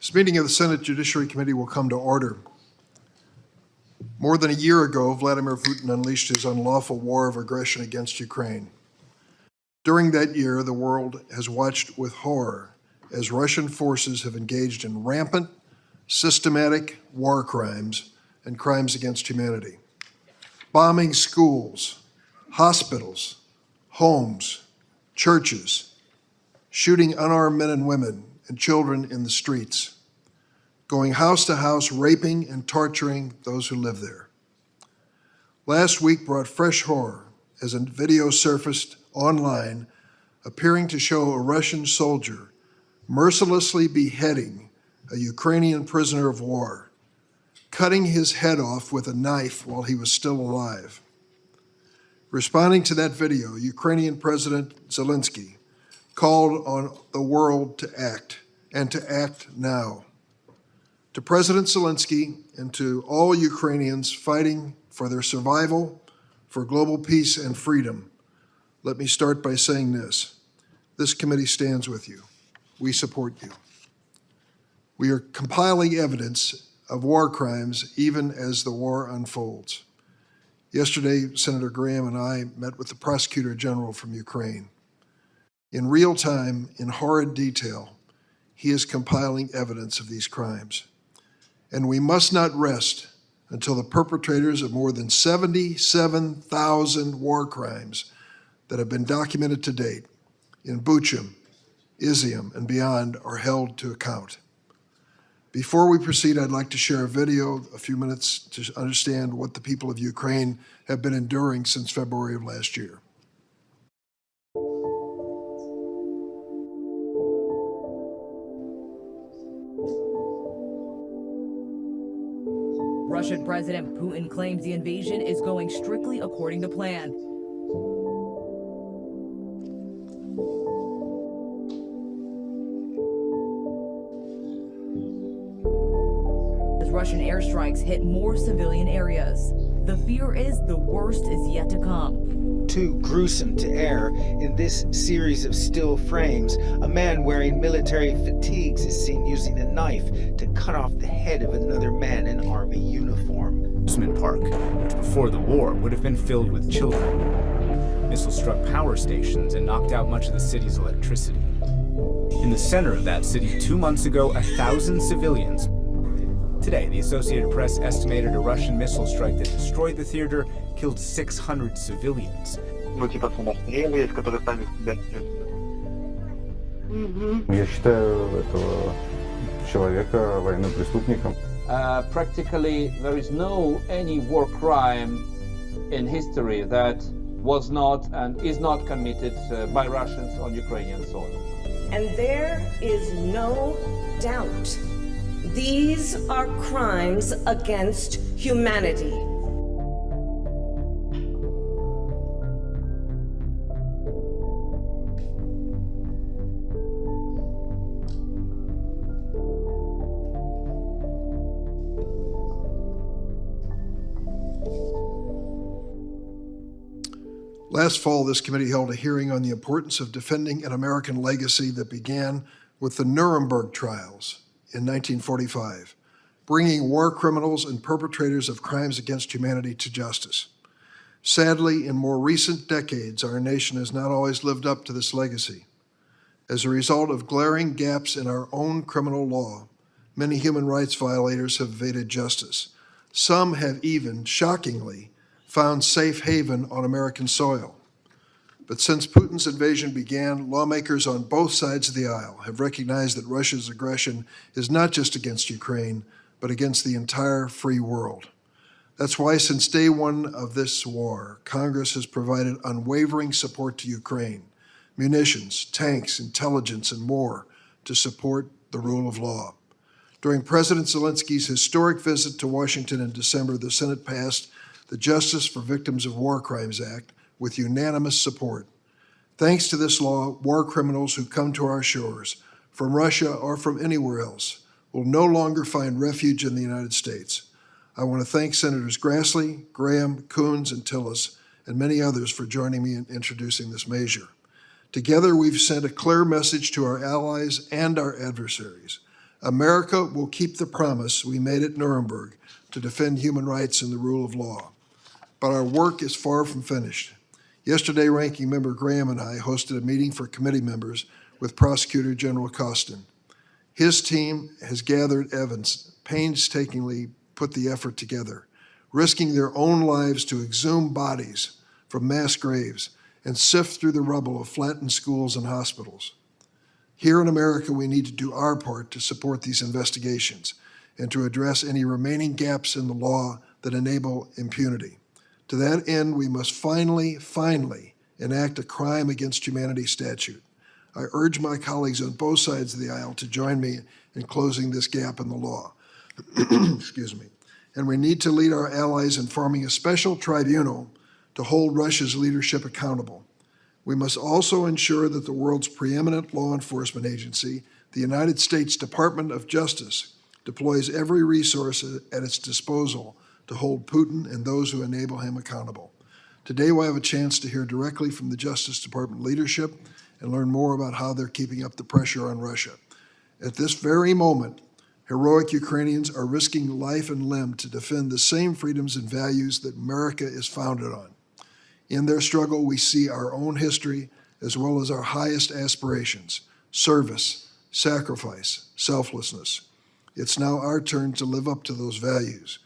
This meeting of the Senate Judiciary Committee will come to order. More than a year ago, Vladimir Putin unleashed his unlawful war of aggression against Ukraine. During that year, the world has watched with horror as Russian forces have engaged in rampant, systematic war crimes and crimes against humanity, bombing schools, hospitals, homes, churches, shooting unarmed men and women and children in the streets, going house to house, raping and torturing those who live there. Last week brought fresh horror as a video surfaced online appearing to show a Russian soldier mercilessly beheading a Ukrainian prisoner of war, cutting his head off with a knife while he was still alive. Responding to that video, Ukrainian President Zelensky called on the world to act, and to act now. To President Zelensky and to all Ukrainians fighting for their survival, for global peace and freedom, let me start by saying this. This committee stands with you. We support you. We are compiling evidence of war crimes even as the war unfolds. Yesterday, Senator Graham and I met with the Prosecutor General from Ukraine. In real time, in horrid detail, he is compiling evidence of these crimes. And we must not rest until the perpetrators of more than 77,000 war crimes that have been documented to date in Bucha, Izium, and beyond are held to account. Before we proceed, I'd like to share a video, a few minutes, to understand what the people of Ukraine have been enduring since February of last year. Russian President Putin claims the invasion is going strictly according to plan. As Russian airstrikes hit more civilian areas, the fear is the worst is yet to come. Too gruesome to air, in this series of still frames, a man wearing military fatigues is seen using a knife to cut off the head of another man in army uniform. Amusement park, which before the war would have been filled with children. Missiles struck power stations and knocked out much of the city's electricity. In the center of that city 2 months ago, 1,000 civilians. Today, the Associated Press estimated a Russian missile strike that destroyed the theater killed 600 civilians. Я считаю этого человека военным преступником. Practically, there is no any war crime in history that was not and is not committed by Russians on Ukrainian soil. And there is no doubt. These are crimes against humanity. Last fall, this committee held a hearing on the importance of defending an American legacy that began with the Nuremberg trials in 1945, bringing war criminals and perpetrators of crimes against humanity to justice. Sadly, in more recent decades, our nation has not always lived up to this legacy. As a result of glaring gaps in our own criminal law, many human rights violators have evaded justice. Some have even, shockingly, found safe haven on American soil. But since Putin's invasion began, lawmakers on both sides of the aisle have recognized that Russia's aggression is not just against Ukraine, but against the entire free world. That's why since day one of this war, Congress has provided unwavering support to Ukraine, munitions, tanks, intelligence, and more to support the rule of law. During President Zelensky's historic visit to Washington in December, the Senate passed the Justice for Victims of War Crimes Act with unanimous support. Thanks to this law, war criminals who come to our shores from Russia or from anywhere else will no longer find refuge in the United States. I want to thank Senators Grassley, Graham, Coons, and Tillis, and many others for joining me in introducing this measure. Together, we've sent a clear message to our allies and our adversaries. America will keep the promise we made at Nuremberg to defend human rights and the rule of law. But our work is far from finished. Yesterday, Ranking Member Graham and I hosted a meeting for committee members with Prosecutor General Costin. His team has gathered evidence, painstakingly put the effort together, risking their own lives to exhume bodies from mass graves and sift through the rubble of flattened schools and hospitals. Here in America, we need to do our part to support these investigations and to address any remaining gaps in the law that enable impunity. To that end, we must finally enact a crime against humanity statute. I urge my colleagues on both sides of the aisle to join me in closing this gap in the law. Excuse me. And we need to lead our allies in forming a special tribunal to hold Russia's leadership accountable. We must also ensure that the world's preeminent law enforcement agency, the United States Department of Justice, deploys every resource at its disposal to hold Putin and those who enable him accountable. Today, we'll have a chance to hear directly from the Justice Department leadership and learn more about how they're keeping up the pressure on Russia. At this very moment, heroic Ukrainians are risking life and limb to defend the same freedoms and values that America is founded on. In their struggle, we see our own history as well as our highest aspirations: service, sacrifice, selflessness. It's now our turn to live up to those values.